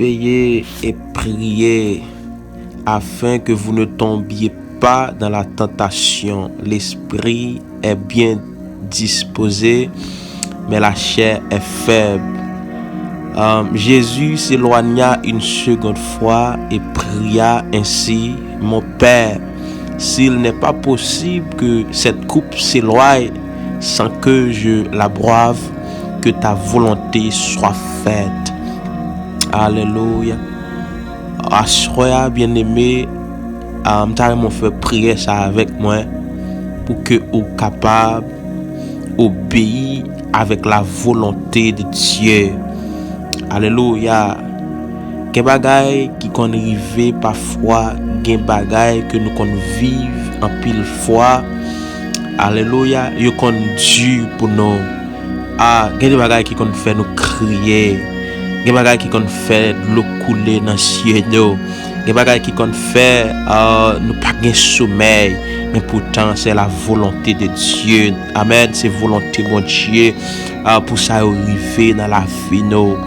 Veillez et priez afin que vous ne tombiez pas dans la tentation. L'esprit est bien disposé, mais la chair est faible. Jésus s'éloigna une seconde fois et pria ainsi: Mon Père, s'il n'est pas possible que cette coupe s'éloigne sans que je la boive, que ta volonté soit faite. Alléluia. Assoya bien-aimé, m'ont fait prier ça avec moi pour que vous capable obéir avec la volonté de Dieu. Alléluia. Gen bagay qui kon rive parfois, gen bagay que nous kon vive en pile fois. Alléluia, yo kon dur pour nous. Gen bagay qui kon fait nous crier. Gen bagay qui kon fait l'eau couler dans ciel nous. Gen bagay qui kon fait nous pas gen sommeil, mais pourtant c'est la volonté de Dieu. Amen, c'est volonté de Dieu pour ça arriver dans la vie nous.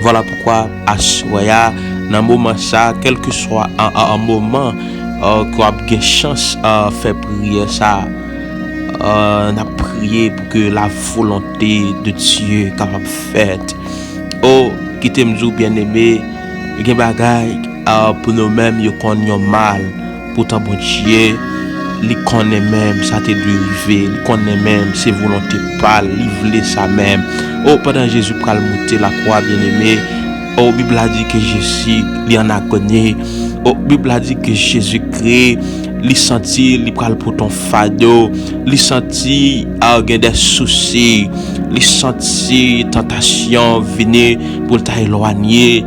Voilà pourquoi assoya dans moment ça, quel que soit un moment qu'on a une chance faire prier ça, on a prié pour que la volonté de Dieu capable faite. Oh, qui t'aime bien aimé, il y a des bagailles pour nous-mêmes, yo connaît mal, pourtant bon Dieu, il connaît même ça t'est arrivé, il connaît même ses volontés pas livrer ça même. Oh, pendant Jésus pral monter la croix bien aimé. Oh, Bible a dit que Jésus il en a connu. Oh, Bible a dit que Jésus Christ il senti il pral pour ton fardeau, il senti gen des soucis, il senti tentation venir pour t'éloigner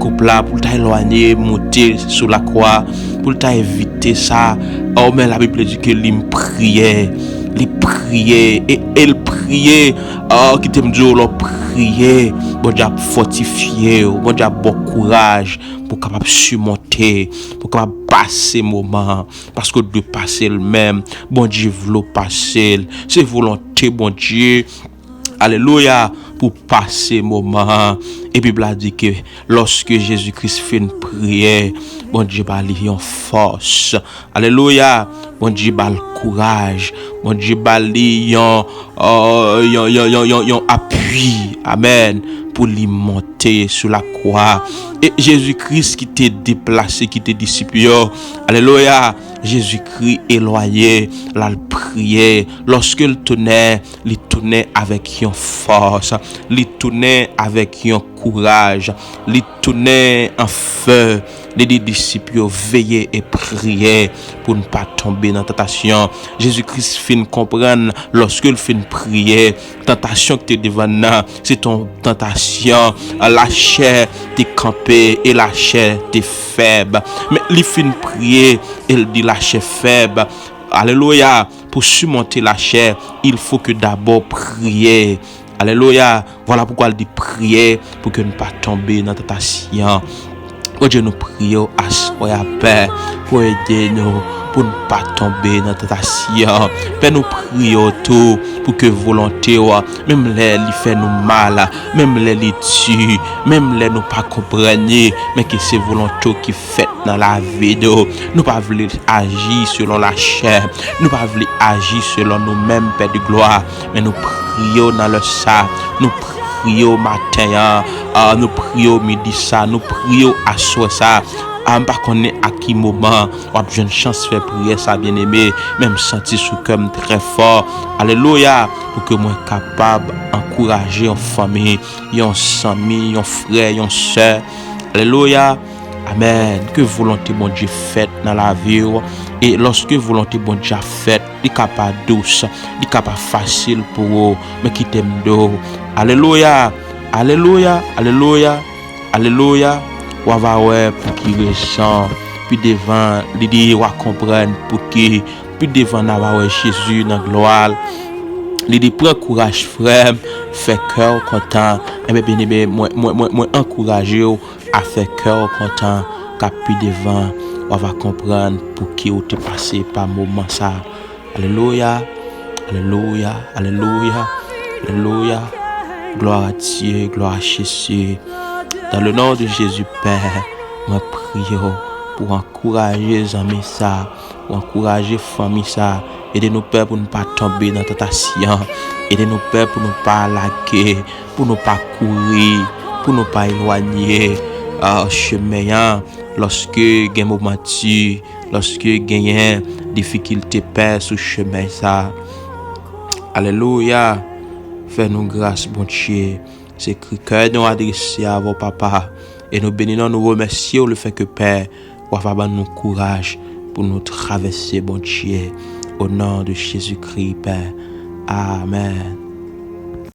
couple là, pour t'éloigner monter sur la croix, pour t'éviter ça. Oh, mais la Bible dit que il priait. Il priait et elle priait. Qui t'aime dire le prier. Bon Dieu fortifié, bon Dieu bon courage pour capable surmonter, pour capable passer moment, parce que de passer le même, bon Dieu veut passer, c'est volonté bon Dieu. Alléluia, pour passer moment. Et Bible a dit que lorsque Jésus-Christ fait une prière, bon Dieu va lui en force. Alléluia, bon Dieu va le courage, bon Dieu va lui en appui. Amen. Pour lui monter sur la croix. Et Jésus-Christ qui t'est déplacé, qui t'est disciple. Alléluia. Jésus-Christ éloigné, la prière. Lorsque il tournait avec une force, il tournait avec un courage, il tournait en feu. Les disciples veillent et prier pour ne pas tomber dans la tentation. Jésus-Christ fait comprendre lorsque il fait une prière, tentation que tu es devant nous, c'est ton tentation. La chair t'es campée et la chair t'es faible. Mais il fait une prière, il dit la chair faible. Alléluia. Pour surmonter la chair, il faut que d'abord prier. Alléluia. Voilà pourquoi il dit prier pour que ne pas tomber dans la tentation. Oh Dieu, nous prions à soi, Père, pour aider nous, pour ne pas tomber dans la tentation. Père, nous prions tout pour que volonté, même les fait nous mal, même les tue, même les nous pas comprendre, mais que c'est volonté qui fait dans la vie de nous pas voulons agir selon la chair, nous pas voulons agir selon nous-mêmes, Père de gloire, mais nous prions dans le sang, nous prions matin, nous prions midi ça, nous prions à soir ça. Pas connaît à qui moment on a une chance de faire prier ça bien aimé, même sentir sous comme très fort. Alléluia, pour que moi capable encourager en famille, en ami, en frère, en sœur. Alléluia. Amen. Que volonté mon Dieu faite dans la vie. Et lorsque volonté bon Dieu faite, il est capable douce, il est capable facile pour vous, mais qui t'aime d'eau. Alléluia. Alléluia. Alléluia. Alléluia. On va voir pour qui ressent, puis devant, il dit on va comprendre pour qui, puis devant on va voir Jésus dans la gloire. Il dit prends courage frère, fais cœur content. Et bien aimé, moi encourager à faire cœur content, car puis devant on va comprendre pour qui on t'est passé par moment ça. Alléluia. Alléluia. Alléluia. Alléluia. Gloire à Dieu, gloire à Jésus. Dans le nom de Jésus, Père, moi prie pour encourager les amis ça, pour encourager famille ça. Aidez-nous, Père, pour ne pas tomber dans la tentation. Aidez-nous, Père, pour ne pas laguer, pour ne pas courir, pour ne pas éloigner chemin. Lorsque il y a un moment, lorsque il y a une difficulté, Père, sur le chemin ça. Alléluia. Fais-nous grâce, bon Dieu. C'est que nous adressons à vos papas. Et nous bénissons, nous remercions le fait que Père, va nous courage pour nous traverser, bon Dieu. Au nom de Jésus-Christ, Père. Amen.